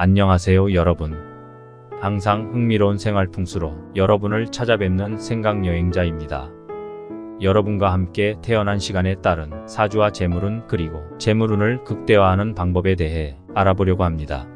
안녕하세요 여러분. 항상 흥미로운 생활 풍수로 여러분을 찾아뵙는 생각여행자입니다. 여러분과 함께 태어난 시간에 따른 사주와 재물운 그리고 재물운을 극대화하는 방법에 대해 알아보려고 합니다.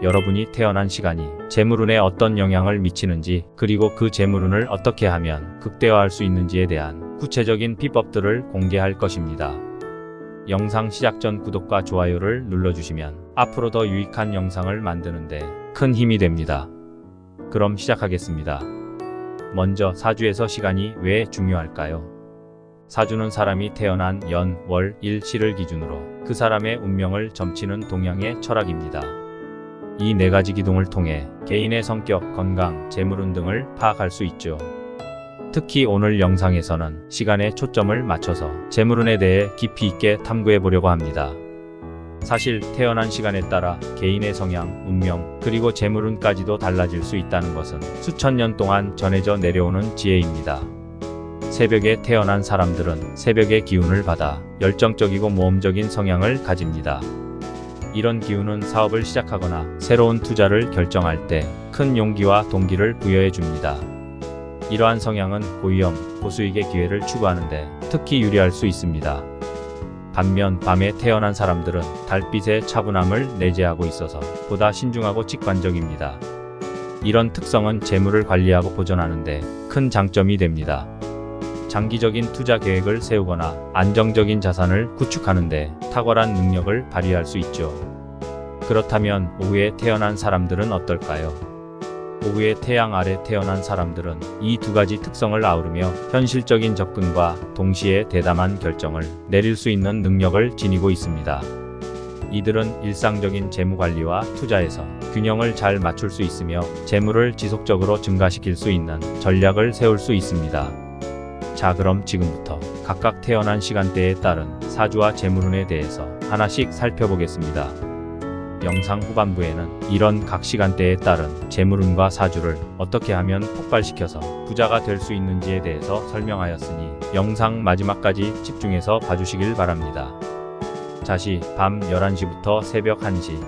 여러분이 태어난 시간이 재물운에 어떤 영향을 미치는지 그리고 그 재물운을 어떻게 하면 극대화할 수 있는지에 대한 구체적인 비법들을 공개할 것입니다. 영상 시작 전 구독과 좋아요를 눌러주시면 앞으로 더 유익한 영상을 만드는데 큰 힘이 됩니다. 그럼 시작하겠습니다. 먼저 사주에서 시간이 왜 중요할까요? 사주는 사람이 태어난 연, 월, 일, 시를 기준으로 그 사람의 운명을 점치는 동양의 철학입니다. 이 네 가지 기둥을 통해 개인의 성격, 건강, 재물운 등을 파악할 수 있죠. 특히 오늘 영상에서는 시간에 초점을 맞춰서 재물운에 대해 깊이 있게 탐구해 보려고 합니다. 사실 태어난 시간에 따라 개인의 성향, 운명, 그리고 재물운까지도 달라질 수 있다는 것은 수천 년 동안 전해져 내려오는 지혜입니다. 새벽에 태어난 사람들은 새벽의 기운을 받아 열정적이고 모험적인 성향을 가집니다. 이런 기운은 사업을 시작하거나 새로운 투자를 결정할 때 큰 용기와 동기를 부여해 줍니다. 이러한 성향은 고위험, 고수익의 기회를 추구하는데 특히 유리할 수 있습니다. 반면 밤에 태어난 사람들은 달빛의 차분함을 내재하고 있어서 보다 신중하고 직관적입니다. 이런 특성은 재물을 관리하고 보존하는데 큰 장점이 됩니다. 장기적인 투자 계획을 세우거나 안정적인 자산을 구축하는데 탁월한 능력을 발휘할 수 있죠. 그렇다면 오후에 태어난 사람들은 어떨까요? 오후에 태양 아래 태어난 사람들은 이 두 가지 특성을 아우르며 현실적인 접근과 동시에 대담한 결정을 내릴 수 있는 능력을 지니고 있습니다. 이들은 일상적인 재무관리와 투자에서 균형을 잘 맞출 수 있으며 재물을 지속적으로 증가시킬 수 있는 전략을 세울 수 있습니다. 자, 그럼 지금부터 각각 태어난 시간대에 따른 사주와 재물운에 대해서 하나씩 살펴보겠습니다. 영상 후반부에는 이런 각 시간대에 따른 재물운과 사주를 어떻게 하면 폭발시켜서 부자가 될 수 있는지에 대해서 설명하였으니 영상 마지막까지 집중해서 봐주시길 바랍니다. 자시, 밤 11시부터 새벽 1시.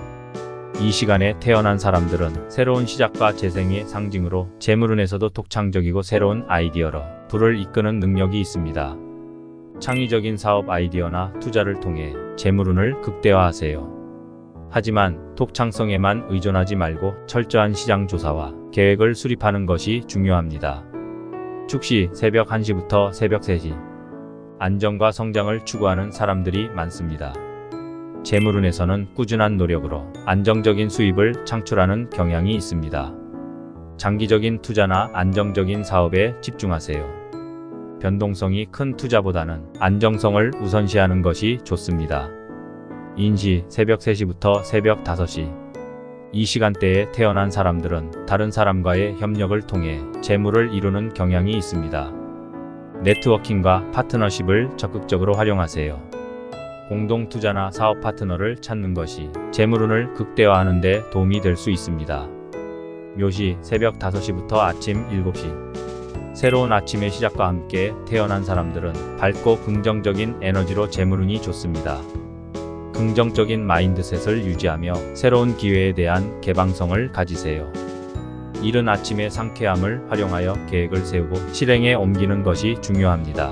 이 시간에 태어난 사람들은 새로운 시작과 재생의 상징으로 재물운에서도 독창적이고 새로운 아이디어로 부를 이끄는 능력이 있습니다. 창의적인 사업 아이디어나 투자를 통해 재물운을 극대화하세요. 하지만 독창성에만 의존하지 말고 철저한 시장 조사와 계획을 수립하는 것이 중요합니다. 축시, 새벽 1시부터 새벽 3시. 안정과 성장을 추구하는 사람들이 많습니다. 재물운에서는 꾸준한 노력으로 안정적인 수입을 창출하는 경향이 있습니다. 장기적인 투자나 안정적인 사업에 집중하세요. 변동성이 큰 투자보다는 안정성을 우선시하는 것이 좋습니다. 인시, 새벽 3시부터 새벽 5시. 이 시간대에 태어난 사람들은 다른 사람과의 협력을 통해 재물을 이루는 경향이 있습니다. 네트워킹과 파트너십을 적극적으로 활용하세요. 공동 투자나 사업 파트너를 찾는 것이 재물운을 극대화하는 데 도움이 될 수 있습니다. 묘시, 새벽 5시부터 아침 7시. 새로운 아침의 시작과 함께 태어난 사람들은 밝고 긍정적인 에너지로 재물운이 좋습니다. 긍정적인 마인드셋을 유지하며 새로운 기회에 대한 개방성을 가지세요. 이른 아침의 상쾌함을 활용하여 계획을 세우고 실행에 옮기는 것이 중요합니다.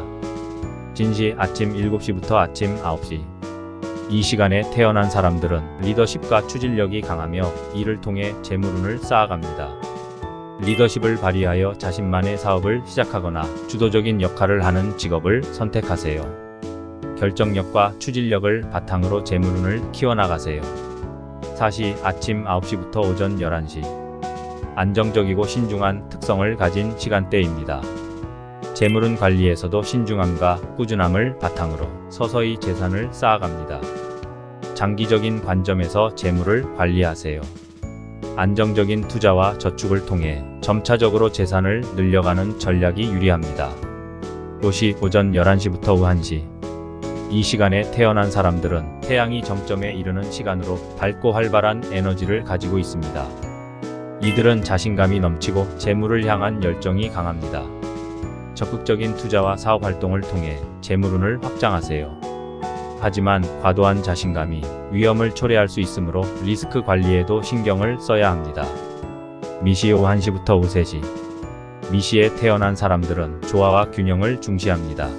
진시, 아침 7시부터 아침 9시. 이 시간에 태어난 사람들은 리더십과 추진력이 강하며 이를 통해 재물운을 쌓아갑니다. 리더십을 발휘하여 자신만의 사업을 시작하거나 주도적인 역할을 하는 직업을 선택하세요. 결정력과 추진력을 바탕으로 재물운을 키워나가세요. 사시, 아침 9시부터 오전 11시. 안정적이고 신중한 특성을 가진 시간대입니다. 재물운 관리에서도 신중함과 꾸준함을 바탕으로 서서히 재산을 쌓아갑니다. 장기적인 관점에서 재물을 관리하세요. 안정적인 투자와 저축을 통해 점차적으로 재산을 늘려가는 전략이 유리합니다. 요시, 오전 11시부터 오후 1시. 이 시간에 태어난 사람들은 태양이 정점에 이르는 시간으로 밝고 활발한 에너지를 가지고 있습니다. 이들은 자신감이 넘치고 재물을 향한 열정이 강합니다. 적극적인 투자와 사업 활동을 통해 재물운을 확장하세요. 하지만 과도한 자신감이 위험을 초래할 수 있으므로 리스크 관리에도 신경을 써야 합니다. 미시 오후 1시부터 오후 3시. 미시에 태어난 사람들은 조화와 균형을 중시합니다.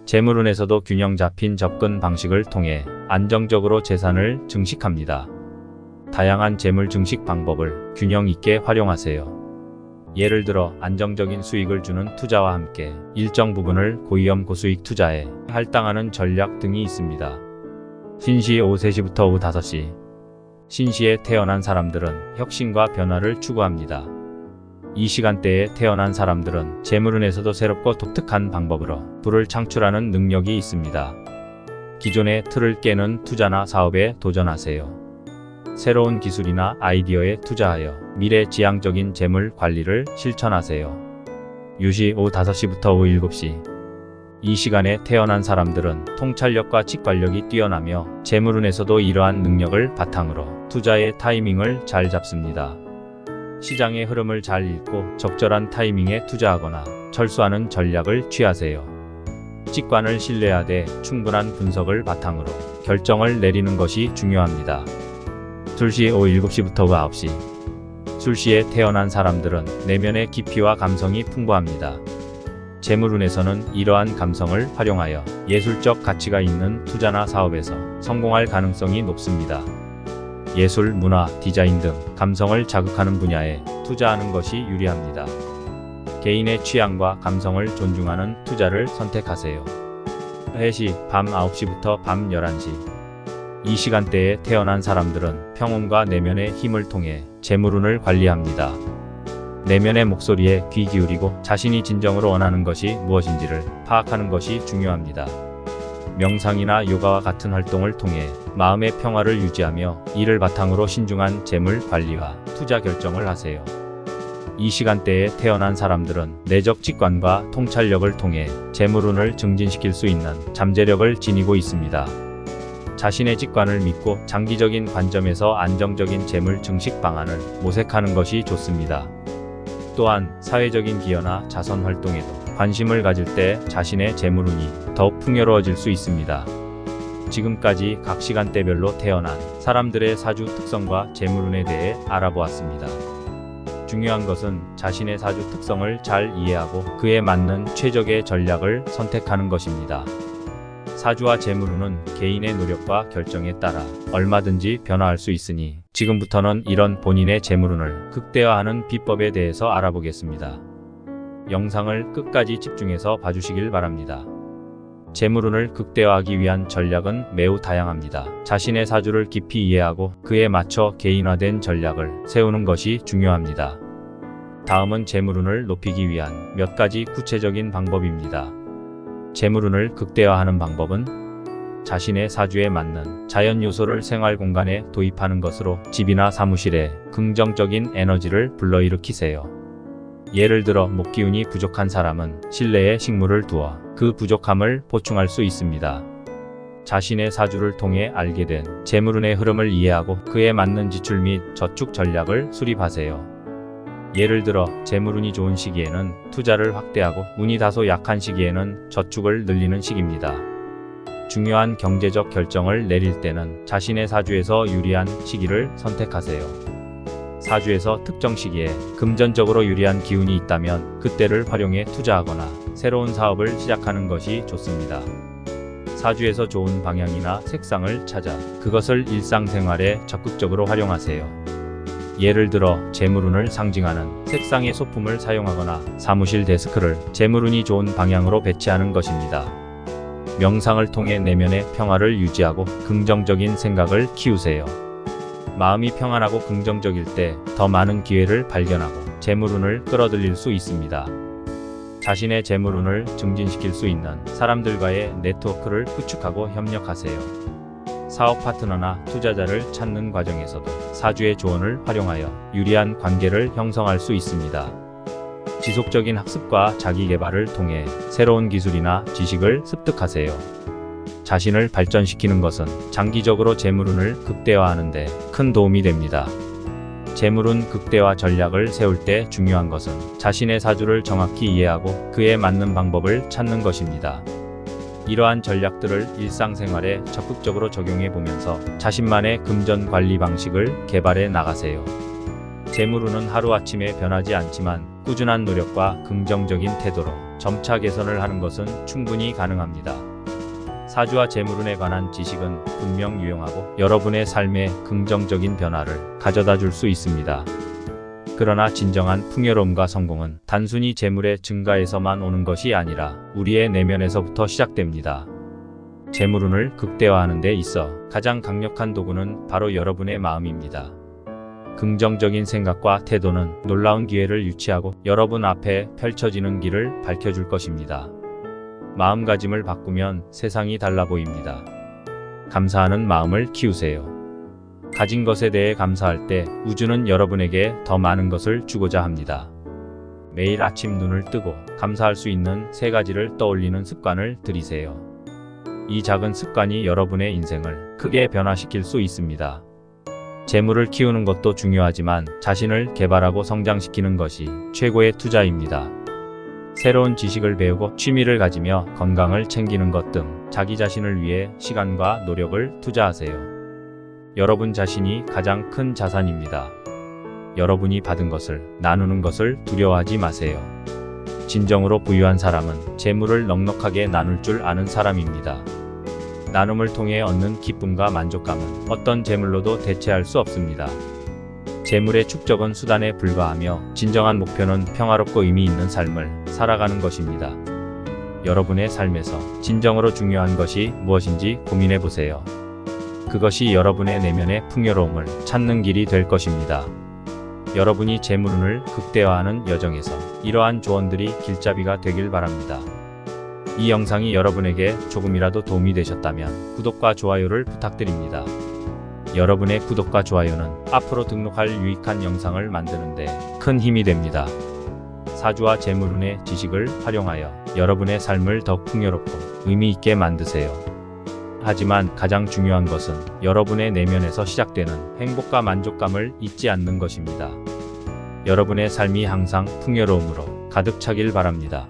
재물운에서도 균형 잡힌 접근 방식을 통해 안정적으로 재산을 증식합니다. 다양한 재물 증식 방법을 균형 있게 활용하세요. 예를 들어 안정적인 수익을 주는 투자와 함께 일정 부분을 고위험 고수익 투자에 할당하는 전략 등이 있습니다. 신시 오후 3시부터 오후 5시. 신시에 태어난 사람들은 혁신과 변화를 추구합니다. 이 시간대에 태어난 사람들은 재물운에서도 새롭고 독특한 방법으로 부를 창출하는 능력이 있습니다. 기존의 틀을 깨는 투자나 사업에 도전하세요. 새로운 기술이나 아이디어에 투자하여 미래지향적인 재물 관리를 실천하세요. 유시 오후 5시부터 오후 7시. 이 시간에 태어난 사람들은 통찰력과 직관력이 뛰어나며 재물운에서도 이러한 능력을 바탕으로 투자의 타이밍을 잘 잡습니다. 시장의 흐름을 잘 읽고 적절한 타이밍에 투자하거나 철수하는 전략을 취하세요. 직관을 신뢰하되 충분한 분석을 바탕으로 결정을 내리는 것이 중요합니다. 술시 오후 7시부터 오후 9시. 술시에 태어난 사람들은 내면의 깊이와 감성이 풍부합니다. 재물운에서는 이러한 감성을 활용하여 예술적 가치가 있는 투자나 사업에서 성공할 가능성이 높습니다. 예술, 문화, 디자인 등 감성을 자극하는 분야에 투자하는 것이 유리합니다. 개인의 취향과 감성을 존중하는 투자를 선택하세요. 해시 밤 9시부터 밤 11시. 이 시간대에 태어난 사람들은 평온과 내면의 힘을 통해 재물운을 관리합니다. 내면의 목소리에 귀 기울이고 자신이 진정으로 원하는 것이 무엇인지를 파악하는 것이 중요합니다. 명상이나 요가와 같은 활동을 통해 마음의 평화를 유지하며 이를 바탕으로 신중한 재물 관리와 투자 결정을 하세요. 이 시간대에 태어난 사람들은 내적 직관과 통찰력을 통해 재물운을 증진시킬 수 있는 잠재력을 지니고 있습니다. 자신의 직관을 믿고 장기적인 관점에서 안정적인 재물 증식 방안을 모색하는 것이 좋습니다. 또한 사회적인 기여나 자선 활동에도 관심을 가질 때 자신의 재물운이 더욱 풍요로워질 수 있습니다. 지금까지 각 시간대별로 태어난 사람들의 사주 특성과 재물운에 대해 알아보았습니다. 중요한 것은 자신의 사주 특성을 잘 이해하고 그에 맞는 최적의 전략을 선택하는 것입니다. 사주와 재물운은 개인의 노력과 결정에 따라 얼마든지 변화할 수 있으니 지금부터는 이런 본인의 재물운을 극대화하는 비법에 대해서 알아보겠습니다. 영상을 끝까지 집중해서 봐주시길 바랍니다. 재물운을 극대화하기 위한 전략은 매우 다양합니다. 자신의 사주를 깊이 이해하고 그에 맞춰 개인화된 전략을 세우는 것이 중요합니다. 다음은 재물운을 높이기 위한 몇 가지 구체적인 방법입니다. 재물운을 극대화하는 방법은 자신의 사주에 맞는 자연 요소를 생활 공간에 도입하는 것으로 집이나 사무실에 긍정적인 에너지를 불러일으키세요. 예를 들어 목기운이 부족한 사람은 실내에 식물을 두어 그 부족함을 보충할 수 있습니다. 자신의 사주를 통해 알게 된 재물운의 흐름을 이해하고 그에 맞는 지출 및 저축 전략을 수립하세요. 예를 들어 재물운이 좋은 시기에는 투자를 확대하고 운이 다소 약한 시기에는 저축을 늘리는 시기입니다. 중요한 경제적 결정을 내릴 때는 자신의 사주에서 유리한 시기를 선택하세요. 사주에서 특정 시기에 금전적으로 유리한 기운이 있다면 그때를 활용해 투자하거나 새로운 사업을 시작하는 것이 좋습니다. 사주에서 좋은 방향이나 색상을 찾아 그것을 일상생활에 적극적으로 활용하세요. 예를 들어 재물운을 상징하는 색상의 소품을 사용하거나 사무실 데스크를 재물운이 좋은 방향으로 배치하는 것입니다. 명상을 통해 내면의 평화를 유지하고 긍정적인 생각을 키우세요. 마음이 평안하고 긍정적일 때 더 많은 기회를 발견하고 재물운을 끌어들일 수 있습니다. 자신의 재물운을 증진시킬 수 있는 사람들과의 네트워크를 구축하고 협력하세요. 사업 파트너나 투자자를 찾는 과정에서도 사주의 조언을 활용하여 유리한 관계를 형성할 수 있습니다. 지속적인 학습과 자기 개발을 통해 새로운 기술이나 지식을 습득하세요. 자신을 발전시키는 것은 장기적으로 재물운을 극대화하는 데 큰 도움이 됩니다. 재물운 극대화 전략을 세울 때 중요한 것은 자신의 사주를 정확히 이해하고 그에 맞는 방법을 찾는 것입니다. 이러한 전략들을 일상생활에 적극적으로 적용해 보면서 자신만의 금전 관리 방식을 개발해 나가세요. 재물운은 하루아침에 변하지 않지만 꾸준한 노력과 긍정적인 태도로 점차 개선을 하는 것은 충분히 가능합니다. 사주와 재물운에 관한 지식은 분명 유용하고 여러분의 삶에 긍정적인 변화를 가져다 줄 수 있습니다. 그러나 진정한 풍요로움과 성공은 단순히 재물의 증가에서만 오는 것이 아니라 우리의 내면에서부터 시작됩니다. 재물운을 극대화하는 데 있어 가장 강력한 도구는 바로 여러분의 마음입니다. 긍정적인 생각과 태도는 놀라운 기회를 유치하고 여러분 앞에 펼쳐지는 길을 밝혀줄 것입니다. 마음가짐을 바꾸면 세상이 달라 보입니다. 감사하는 마음을 키우세요. 가진 것에 대해 감사할 때 우주는 여러분에게 더 많은 것을 주고자 합니다. 매일 아침 눈을 뜨고 감사할 수 있는 3가지를 떠올리는 습관을 들이세요. 이 작은 습관이 여러분의 인생을 크게 변화시킬 수 있습니다. 재물을 키우는 것도 중요하지만 자신을 개발하고 성장시키는 것이 최고의 투자입니다. 새로운 지식을 배우고 취미를 가지며 건강을 챙기는 것 등 자기 자신을 위해 시간과 노력을 투자하세요. 여러분 자신이 가장 큰 자산입니다. 여러분이 받은 것을 나누는 것을 두려워하지 마세요. 진정으로 부유한 사람은 재물을 넉넉하게 나눌 줄 아는 사람입니다. 나눔을 통해 얻는 기쁨과 만족감은 어떤 재물로도 대체할 수 없습니다. 재물의 축적은 수단에 불과하며 진정한 목표는 평화롭고 의미 있는 삶을 살아가는 것입니다. 여러분의 삶에서 진정으로 중요한 것이 무엇인지 고민해 보세요. 그것이 여러분의 내면의 풍요로움을 찾는 길이 될 것입니다. 여러분이 재물운을 극대화하는 여정에서 이러한 조언들이 길잡이가 되길 바랍니다. 이 영상이 여러분에게 조금이라도 도움이 되셨다면 구독과 좋아요를 부탁드립니다. 여러분의 구독과 좋아요는 앞으로 등록할 유익한 영상을 만드는데 큰 힘이 됩니다. 사주와 재물운의 지식을 활용하여 여러분의 삶을 더 풍요롭고 의미 있게 만드세요. 하지만 가장 중요한 것은 여러분의 내면에서 시작되는 행복과 만족감을 잊지 않는 것입니다. 여러분의 삶이 항상 풍요로움으로 가득 차길 바랍니다.